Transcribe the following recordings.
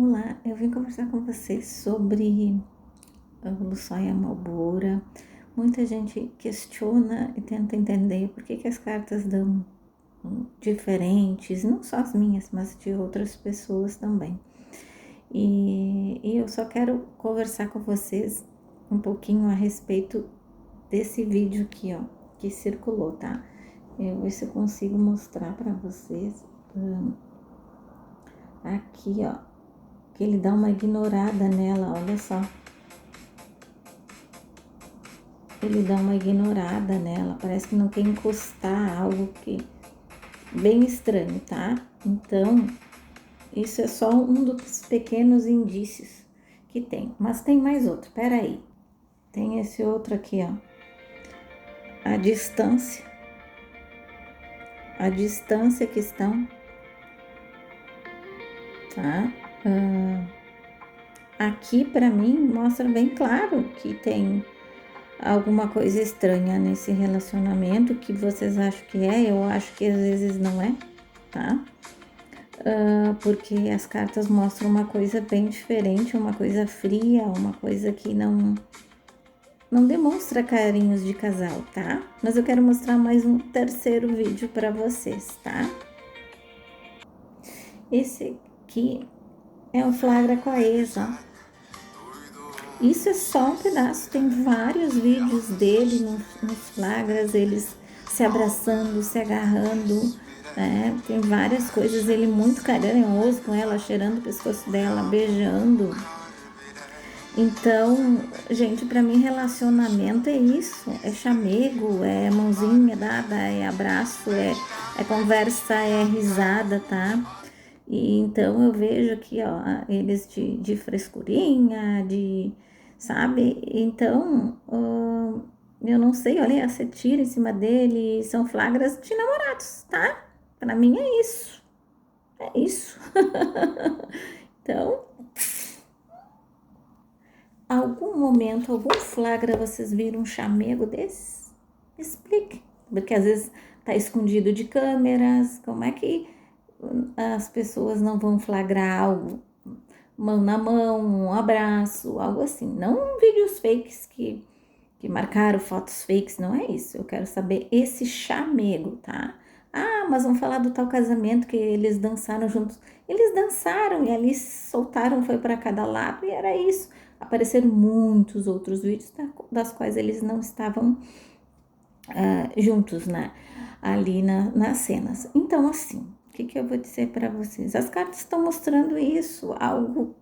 Olá, eu vim conversar com vocês sobre a Lúcia Malbora. Muita gente questiona e tenta entender por que as cartas dão diferentes, não só as minhas, mas de outras pessoas também. E eu só quero conversar com vocês um pouquinho a respeito desse vídeo aqui, ó, que circulou, tá? Eu vou ver se eu consigo mostrar para vocês aqui, ó, que ele dá uma ignorada nela, olha só. Ele dá uma ignorada nela, parece que não quer encostar, algo que bem estranho, tá? Então, isso é só um dos pequenos indícios que tem. Mas tem mais outro, peraí. Tem esse outro aqui, ó. A distância que estão, tá? Aqui pra mim mostra bem claro que tem alguma coisa estranha nesse relacionamento, que vocês acham que é, eu acho que às vezes não é, tá? Porque as cartas mostram uma coisa bem diferente, uma coisa fria, uma coisa que não demonstra carinhos de casal, tá? Mas eu quero mostrar mais um terceiro vídeo para vocês, tá? Esse aqui é um flagra com a ex, ó. Isso é só um pedaço, tem vários vídeos dele nos flagras, eles se abraçando, se agarrando, né? Tem várias coisas, ele muito carinhoso com ela, cheirando o pescoço dela, beijando. Então, gente, pra mim relacionamento é isso, é chamego, é mãozinha dada, é abraço, é conversa, é risada, tá? E então eu vejo aqui, ó, eles de frescurinha, sabe? Então, eu não sei, olha, você tira em cima dele, são flagras de namorados, tá? Pra mim é isso, é isso. Então, algum momento, algum flagra, vocês viram um chamego desses? Explique, porque às vezes tá escondido de câmeras, como é que as pessoas não vão flagrar algo? Mão na mão, um abraço, algo assim. Não vídeos fakes que marcaram fotos fakes, não é isso. Eu quero saber esse chamego, tá? Ah, mas vamos falar do tal casamento que eles dançaram juntos. Eles dançaram e ali soltaram, foi para cada lado e era isso. Apareceram muitos outros vídeos das quais eles não estavam juntos, né? Ali nas cenas. Então, assim, o que eu vou dizer para vocês? As cartas estão mostrando isso, algo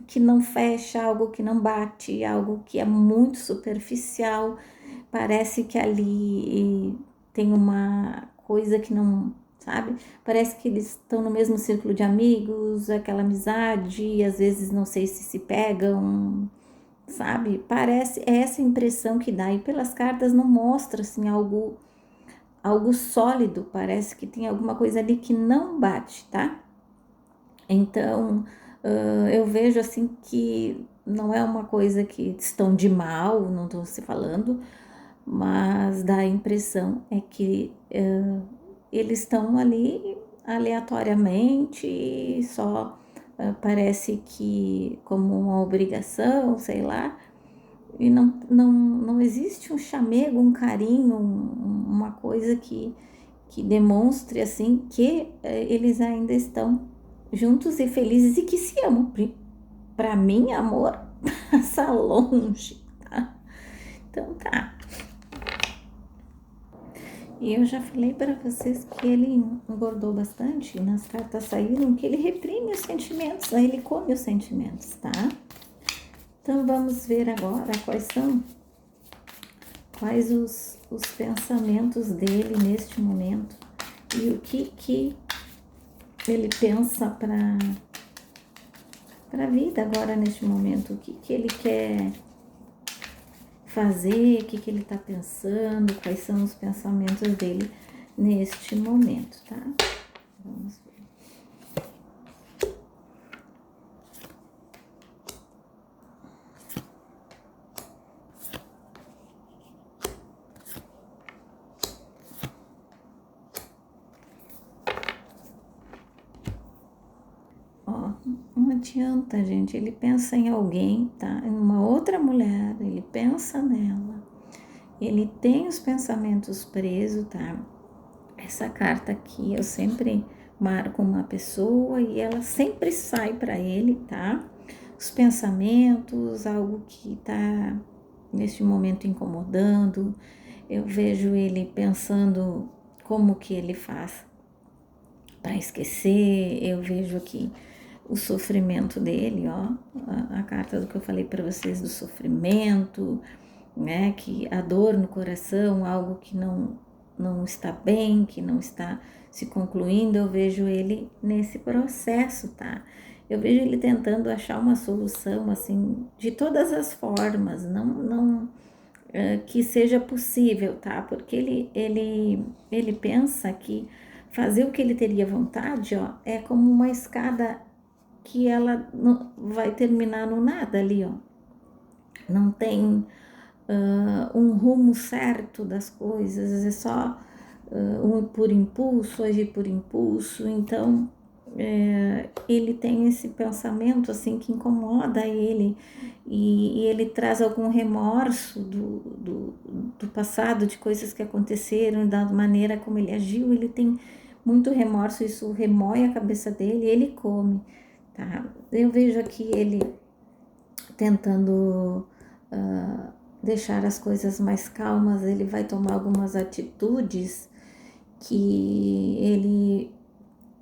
que não fecha, algo que não bate, algo que é muito superficial. Parece que ali tem uma coisa que não, sabe? Parece que eles estão no mesmo círculo de amigos, aquela amizade, e às vezes não sei se pegam, sabe? Parece essa impressão que dá, e pelas cartas não mostra assim algo sólido, parece que tem alguma coisa ali que não bate, tá? Então, eu vejo assim que não é uma coisa que estão de mal, não estou se falando, mas dá a impressão é que eles estão ali aleatoriamente, só parece que como uma obrigação, sei lá, e não existe um chamego, um carinho, uma coisa que demonstre assim que eles ainda estão juntos e felizes e que se amam. Para mim, amor passa longe, tá? Então tá. E eu já falei para vocês que ele engordou bastante, nas cartas saíram que ele reprime os sentimentos, né? Ele come os sentimentos, tá? Então vamos ver agora quais os pensamentos dele neste momento e o que ele pensa para a vida agora neste momento, o que ele quer fazer, o que ele está pensando, quais são os pensamentos dele neste momento, tá? Vamos ver. Ó, uma adianta, gente. Ele pensa em alguém, tá? Em uma outra mulher, ele pensa nela. Ele tem os pensamentos presos, tá? Essa carta aqui eu sempre marco uma pessoa e ela sempre sai para ele, tá? Os pensamentos, algo que tá neste momento incomodando. Eu vejo ele pensando como que ele faz para esquecer. Eu vejo aqui o sofrimento dele, ó, a carta do que eu falei para vocês do sofrimento, né, que a dor no coração, algo que não está bem, que não está se concluindo, eu vejo ele nesse processo, tá? Eu vejo ele tentando achar uma solução, assim, de todas as formas, não que seja possível, tá? Porque ele pensa que fazer o que ele teria vontade, ó, é como uma escada que ela vai terminar no nada ali, ó. Não tem um rumo certo das coisas, é só um por impulso, agir por impulso. Então, ele tem esse pensamento assim que incomoda ele e ele traz algum remorso do passado, de coisas que aconteceram, da maneira como ele agiu. Ele tem muito remorso, isso remói a cabeça dele e ele come, tá? Eu vejo aqui ele tentando deixar as coisas mais calmas, ele vai tomar algumas atitudes que ele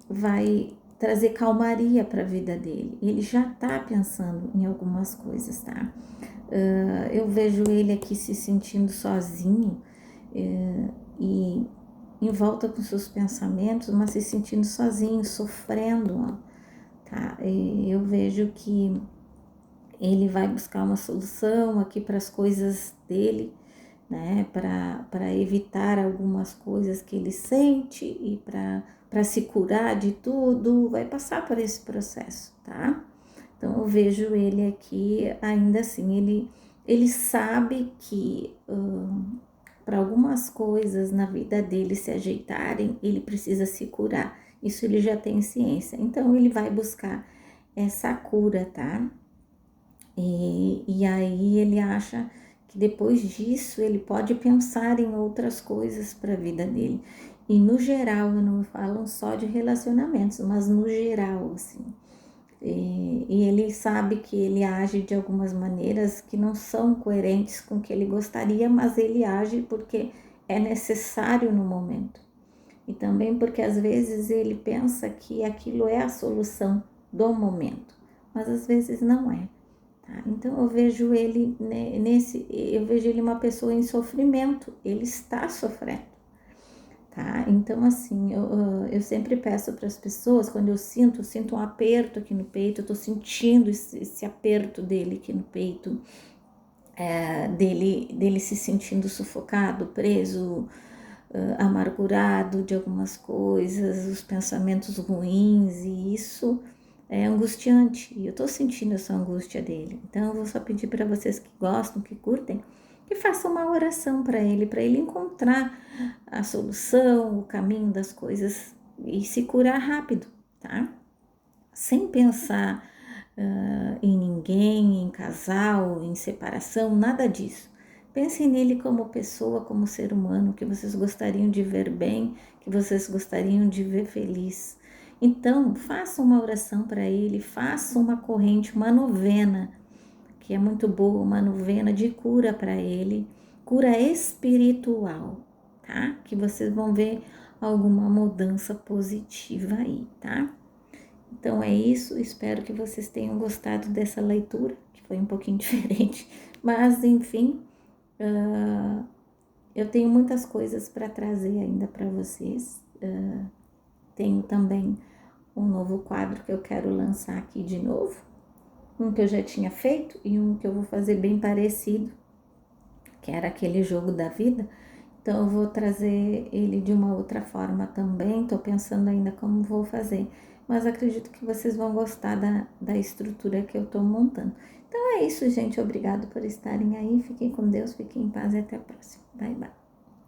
vai trazer calmaria para a vida dele. Ele já tá pensando em algumas coisas, tá? Eu vejo ele aqui se sentindo sozinho e em volta com seus pensamentos, mas se sentindo sozinho, sofrendo, ó, tá? Eu vejo que ele vai buscar uma solução aqui para as coisas dele, né? Para evitar algumas coisas que ele sente e para se curar de tudo, vai passar por esse processo, tá? Então eu vejo ele aqui ainda assim, ele sabe que para algumas coisas na vida dele se ajeitarem, ele precisa se curar. Isso ele já tem ciência. Então ele vai buscar essa cura, tá? E aí ele acha que depois disso ele pode pensar em outras coisas para a vida dele. E no geral, eu não falo só de relacionamentos, mas no geral, assim. E ele sabe que ele age de algumas maneiras que não são coerentes com o que ele gostaria, mas ele age porque é necessário no momento. E também porque às vezes ele pensa que aquilo é a solução do momento, mas às vezes não é. Tá? Então eu vejo ele eu vejo ele uma pessoa em sofrimento, ele está sofrendo, tá? Então assim, eu sempre peço para as pessoas, quando eu sinto um aperto aqui no peito, eu tô sentindo esse aperto dele aqui no peito, dele se sentindo sufocado, preso, amargurado de algumas coisas, os pensamentos ruins, e isso é angustiante, e eu tô sentindo essa angústia dele. Então eu vou só pedir para vocês que gostam, que curtem, que façam uma oração para ele encontrar a solução, o caminho das coisas e se curar rápido, tá? Sem pensar em ninguém, em casal, em separação, nada disso. Pensem nele como pessoa, como ser humano, que vocês gostariam de ver bem, que vocês gostariam de ver feliz. Então, façam uma oração para ele, façam uma corrente, uma novena, que é muito boa, uma novena de cura para ele, cura espiritual, tá? Que vocês vão ver alguma mudança positiva aí, tá? Então é isso, espero que vocês tenham gostado dessa leitura, que foi um pouquinho diferente, mas enfim, eu tenho muitas coisas para trazer ainda para vocês. Tenho também um novo quadro que eu quero lançar aqui de novo, um que eu já tinha feito e um que eu vou fazer bem parecido, que era aquele jogo da vida. Então eu vou trazer ele de uma outra forma também, tô pensando ainda como vou fazer, mas acredito que vocês vão gostar da estrutura que eu tô montando. Então é isso, gente, obrigado por estarem aí, fiquem com Deus, fiquem em paz e até a próxima. Bye, bye.